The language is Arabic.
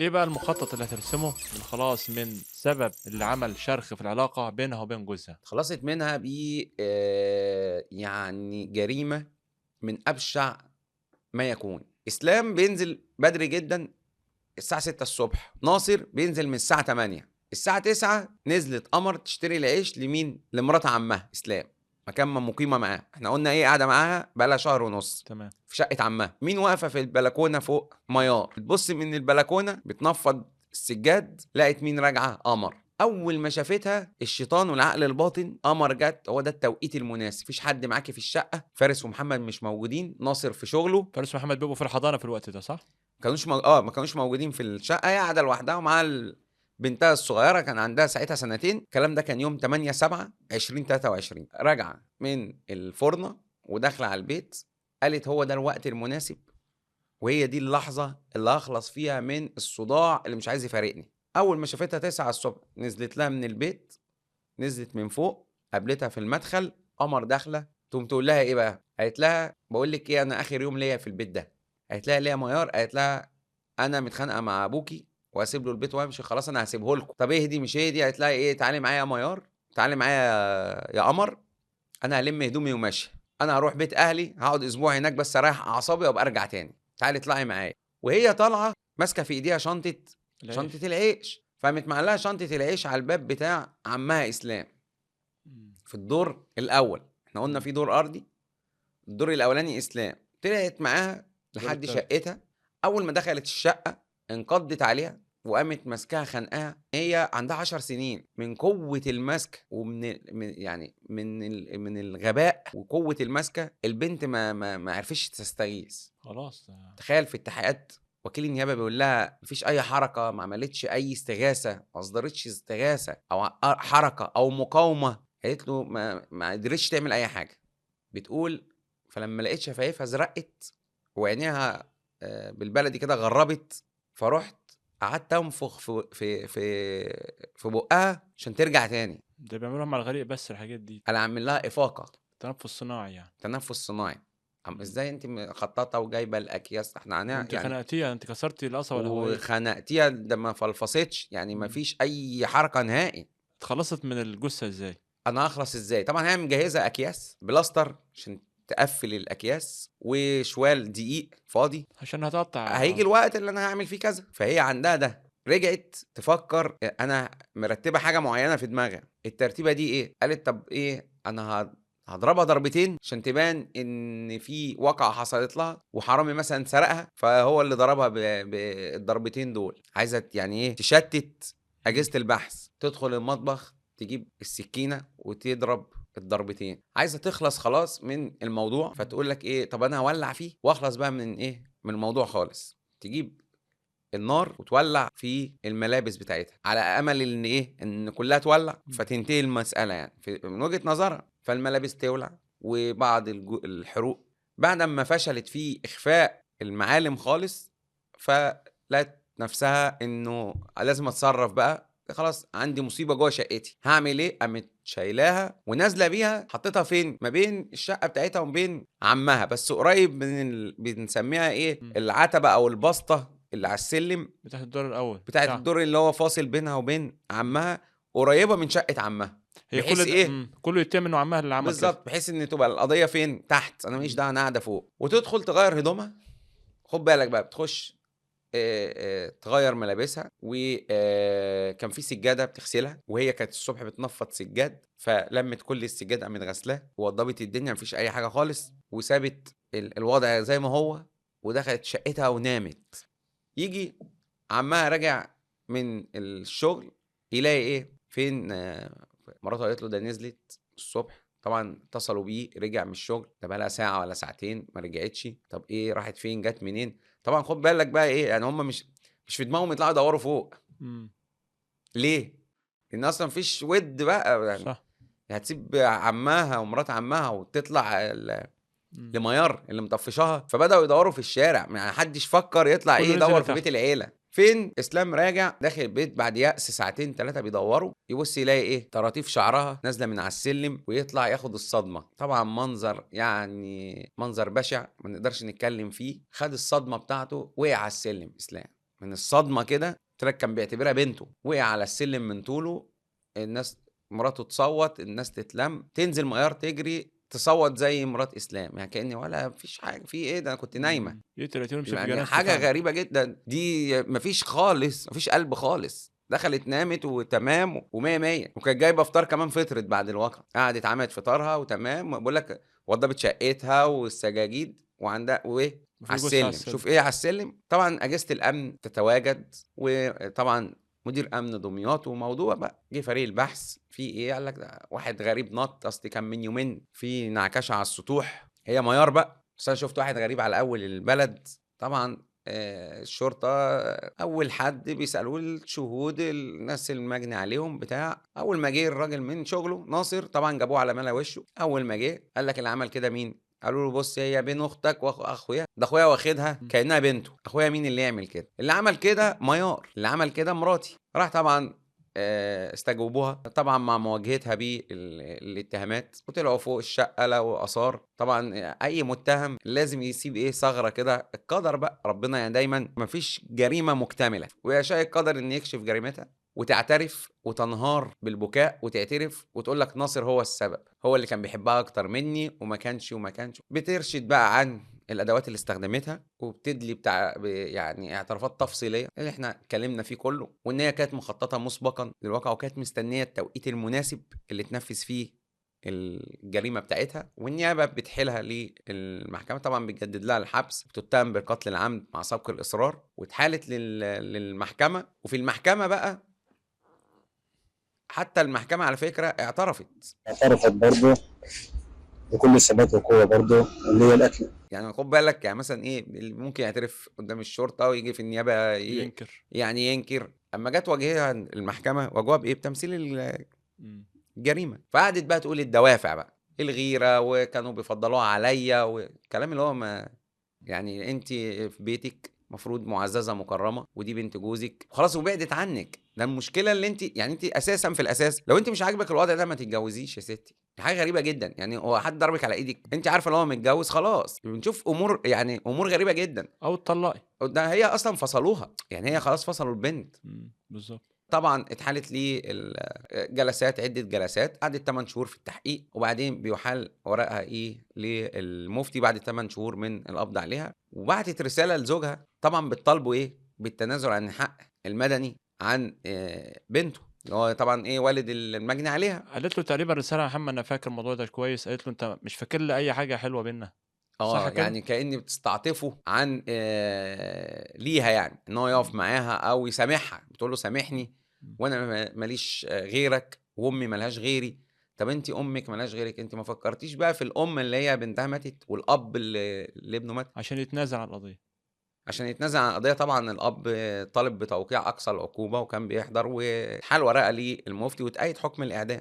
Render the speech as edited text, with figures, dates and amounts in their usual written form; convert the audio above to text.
ايه بقى المخطط اللي هترسمه للخلاص من سبب اللي عمل شرخ في العلاقة بينها وبين جوزها؟ اتخلّصت منها يعني جريمة من أبشع ما يكون. إسلام بينزل بدري جدًا الساعة 6:00 ص، ناصر بينزل من الساعة 08:00، الساعة 09:00 نزلت قمر تشتري العيش لمين؟ لمرات عمها إسلام، مكان ما مُقيمة معاها. إحنا قُلنا إيه قاعدة معاها بقى لها شهر ونُص تمام. في شقة عمها. مين واقفة في البلكونة فوق؟ ميار، بتبُص من البلكونة بتنفّض السجاد، لقت مين راجعة؟ قمر. أول ما شافتها الشيطان والعقل الباطن، قمر جات، هو ده التوقيت المناسب، ما فيش حد معاكِ في الشقة، فارس ومحمد مش موجودين، ناصر في شغله. فارس محمد بيبقوا في الحضانة في الوقت ده صح؟ ما كانوش موجودين في الشقة، هي قاعدة لوحدها ومعاها بنتها الصغيرة، كان عندها ساعتها سنتين. الكلام ده كان يوم 8/7/2023. راجعة من الفُرنة وداخلة على البيت، قالت هو ده الوقت المناسب، وهي دي اللحظة اللي هاخلص فيها من الصداع اللي مش عايز يفارقني. أول ما شافتها 09:00 نزلت لها من البيت، نزلت من فوق، قابلتها في المدخل، قمر داخلة، تقوم تقول لها إيه بقى، قالت لها: "باقول لِك إيه، أنا آخر يوم ليّا في البيت ده." قالت لها: "ليه يا ميار؟" قالت لها: "أنا متخانقة مع أبوكِ وهاسيب له البيت وأمشي، خلاص أنا هاسيبه لكم." "طب اهدي." مش اهدي، قالت لها إيه: "تعالي معايا يا ميار، تعالي معايا يا قمر، أنا هالِم هدومي وماشية، أنا هاروح بيت أهلي، هاقعد أسبوع هناك بس أريّح أعصابي وأبقى أرجع تاني، تعالي اطلعي معايا." وهي طالعة ماسكة في إيديها شنطة العيش. العيش، فقامت معلقة شنطة العيش على الباب بتاع عمها إسلام. إمم. في الدور الأول، إحنا قُلنا إمم. في دور أرضي، الدور الأولاني إسلام، طلعت معاها الدور لحد التالت. شقتها. أول ما دخلت الشقة انقضِّت عليها وقامت ماسكاها خانقاها، هي عندها 10 سنين، من قوة المَسْك ومن يعني من الغباء وقوة المَسكة، البنت ما عرفتش تستغيث. خلاص ده. تخيّل في التحقيقات وكيل النيابة بيقول لها: "ما فيش أي حركة، ما عملتش أي استغاثة، ما أصدرتش استغاثة أو حركة أو مقاومة." قالت له: "ما قدرتش تعمل أي حاجة." بتقول: "فلمّا لقيت شفايفها زرقِّت وعينيها بالبلدي كده غرّبت، فرُحت قعدت أنفخ في بُقّها عشان ترجع تاني." ده بيعملوها مع الغريق بس الحاجات دي. قال عامل لها إفاقة، تنفس صناعي يعني. تنفُّس صناعي. إمم. إزاي أنتِ مخطّطة وجايبة الأكياس؟ إحنا ده أنتِ يعني خنقتيها، أنتِ كسرتِ القصبة الهوائية. وخنقتيها، ده ما فلفصتش، يعني ما إمم. فيش أي حركة نهائي. اتخلّصت من الجثة إزاي؟ أنا هاخلص إزاي؟ طبعًا هي مجهّزة أكياس، بلاستر عشان تقفّل الأكياس، وشوال دقيق فاضي، عشان هتقطّع. هييجي الوقت اللي أنا هاعمل فيه كذا، فهي عندها ده. رجعت تفكّر أنا مرتّبة حاجة معيّنة في دماغها، الترتيبة دي إيه؟ قالت طَب إيه، أنا هاضربها ضربتين عشان تبان إن في واقعة حصلت لها وحرامي مثلًا سرقها، فهو اللي ضربها بالضربتين دول. عايزة يعني إيه، تشتِّت إمم. أجهزة البحث، تدخل المطبخ تجيب السكينة وتضرب الضربتين، عايزة تخلص خلاص من الموضوع، إمم. فتقول لك إيه، طَب أنا هاولّع فيه وأخلص بقى من إيه، من الموضوع خالص. تجيب النار وتولّع في الملابس بتاعتها، على أمل إن إيه، إن كلّها تولّع إمم. فتنتهي المسألة يعني من وجهة نظرها. فالملابس تولع وبعض الحروق. بعد أمّا فشلت في إخفاء المعالم خالص، فلقت نفسها إنه لازم أتصرّف بقى، خلاص عندي مصيبة جوّه شقتي، هاعمل إيه؟ قامت شايلاها ونازلة بيها، حطّيتها فين؟ ما بين الشقة بتاعتها وما بين عمّها، بس قريب من بنسميها إيه، إمم. العتبة أو البسطة اللي على السلِّم بتاعة الدور الأول بتاعة بتاعها. الدور اللي هو فاصل بينها وبين عمّها، قريّبة من شقة عمّها، هي كل بحيث ده إيه، كله يتّهم إنه عمها اللي عمل كده. بالضبط، بحيث إن تبقى القضية فين، تحت، أنا ما ليش إمم. دعوة أنا قاعدة فوق. وتدخل تغيّر هدومها، خُد بالك بقى بتخش تغيّر ملابسها، كان في سجادة بتغسلها، وهي كانت الصبح بتنفّض سجاد، فلمِّت كل السجاد قامت غاسلاه، ووضّبت الدنيا ما فيش أي حاجة خالص، وسابت الوضع زي ما هو، ودخلت شقتها ونامت. ييجي عمّها راجع من الشغل يلاقي إيه، فين مراته قالت له ده نزلت الصبح، طبعًا اتصلوا بيه، رجع من الشغل، ده بقى لها ساعة والّا ساعتين ما رجعتش، طب إيه راحت فين، جات منين؟ طبعًا خُد بالك بقى إيه، يعني هُم مش في دماغهم يطلعوا يدوّروا فوق. إمم. ليه؟ لإن أصلًا ما فيش وِد بقى يعني، صح. هتسيب عمّها ومرات عمّها وتطلع إمم. لميار اللي مطفّشاها، فبدأوا يدوّروا في الشارع، ما حدش فكّر يطلع إيه كله نزل يدوّر في بيت لتحت. العيلة. فين؟ إسلام راجع داخل البيت بعد يأس ساعتين 3 بيدوّروا، يبُص يلاقي إيه، طراطيف شعرها نازلة من على السلِّم ويطلع ياخد الصدمة. طبعًا منظر يعني منظر بشع ما نقدرش نتكلّم فيه، خد الصدمة بتاعته وقع على السلِّم إسلام. من الصدمة كده، قُلت لك كان بيعتبرها بنته، وقع على السلم من طوله، الناس مراته تصوّت، الناس تتلم، تنزل ميار تجري تصوّت زي مرات إسلام، يعني كإن ولا فيش حاجة، في إيه ده أنا كنت نايمة. يقتل يتيم يمشي في يعني جنازته حاجة فعلًا. غريبة جدًا، دي ما فيش خالص، ما فيش قلب خالص، دخلت نامت وتمام ومِيَّة، مِيَّة، وكانت جايبة فطار كمان فطرت بعد الواقعة، قعدت عملت فطارها وتمام، باقول لك وضّبت شقتها والسجاجيد وعندها وإيه، على وفي جثة على السلم، السلم. شوف إيه على السلم، طبعًا أجهزة الأمن تتواجد، وطبعًا مدير أمن دمياط وموضوع بقى، جه فريق البحث، في إيه، قال لك ده واحد غريب نَط، أصل كان من يومين في نعكشة على السطوح، هي ميار بقى، بس أنا شُفت واحد غريب على أول البلد، طبعًا الشرطة أول حد بيسألوه الشهود، الناس المجني عليهم بتاع، أول ما جه الراجل من شغله ناصر، طبعًا جابوه على ملا وشه، أول ما جه قال لك اللي عمل كده مين؟ قالوا له بُص هي بين أختك أخويا، ده أخويا واخدها إمم. كأنها بنته، أخويا مين اللي يعمل كده؟ اللي عمل كده ميار، اللي عمل كده مراتي، راح طبعًا استجوبوها، طبعًا مع مواجهتها الاتهامات، وطلعوا فوق الشقة لقوا آثار، طبعًا أي متهم لازم يسيب إيه ثغرة كده، القدر بقى، ربنا يعني دايمًا ما فيش جريمة مكتملة، ويشاء القدر إن يكشف جريمتها وتعترف وتنهار بالبكاء وتعترف وتقول لك ناصر هو السبب، هو اللي كان بيحبها أكتر مني وما كانش، بترشد بقى عن الأدوات اللي استخدمتها، وبتدلي يعني اعترافات تفصيلية اللي إحنا اتكلمنا فيه كله، وإن هي كانت مخططة مسبقًا للواقعة، وكانت مستنية التوقيت المناسب اللي تنفذ فيه الجريمة بتاعتها، والنيابة بتحيلها للمحكمة، طبعًا بتجدد لها الحبس، بتتهم بالقتل العمد مع سبق الإصرار، واتحالت للمحكمة، وفي المحكمة بقى حتى المحكمة على فكرة اعترفت. اعترفت برضه بكل ثبات وقوة برضه اللي هي القتل. يعني خُد بالك يعني مثلًا إيه، اللي ممكن يعترف قدّام الشرطة وييجي في النيابة ينكر. يعني ينكر، أمّا جات واجهها المحكمة واجهوها بإيه، بتمثيل إمم. الجريمة، فقعدت بقى تقول الدوافع بقى، الغيرة وكانوا بيفضّلوها عليَّ والكلام اللي هو ما يعني أنتِ في بيتِك المفروض مُعزّزة مُكرّمة، ودي بنت جوزِك وخلاص وبعدت عنِّك، ده المشكلة اللي أنتِ يعني أنتِ أساسًا في الأساس لو أنتِ مش عاجبك الوضع ده ما تتجوّزيش يا ستّي، دي حاجة غريبة جدًا، يعني هو حد ضربِك على إيدِك؟ أنتِ عارفة إن هو متجوّز خلاص، بنشوف أمور يعني أمور غريبة جدًا، أو اتطلّقي. ده هي أصلًا فصلوها، يعني هي خلاص فصلوا البنت. بالضبط. طبعًا اتحالت ليه جلسات، عدة جلسات، قعدت 8 شهور في التحقيق، وبعدين بيُحال ورقها إيه، للمفتي بعد 8 شهور من القبض عليها، وبعتت رسالة لزوجها طبعًا بتطالبه إيه، بالتنازل عن الحق المدني عن بنته، اللي هو طبعًا إيه، والد المجني عليها. قالت له تقريبًا رسالة يا محمد، أنا فاكر الموضوع ده كويس، قالت له: "أنت مش فاكر لي أي حاجة حلوة بيننا." صح كده؟ يعني كأن بتستعطفه عن ليها يعني، إن هو يقف إمم. معاها أو يسامحها، بتقول له سامحني إمم. وأنا ما ليش غيرك وأمي ما لهاش غيري، طب أنتِ أمِك ما لهاش غيرِك، أنتِ ما فكرتيش بقى في الأم اللي هي بنتها ماتت والأب اللي ابنه مات؟ عشان يتنازل عن القضية. عشان يتنازل عن القضية طبعًا الأب طالب بتوقيع أقصى العقوبة وكان بيحضر واتحال ورقة للمفتي واتأيد حكم الإعدام.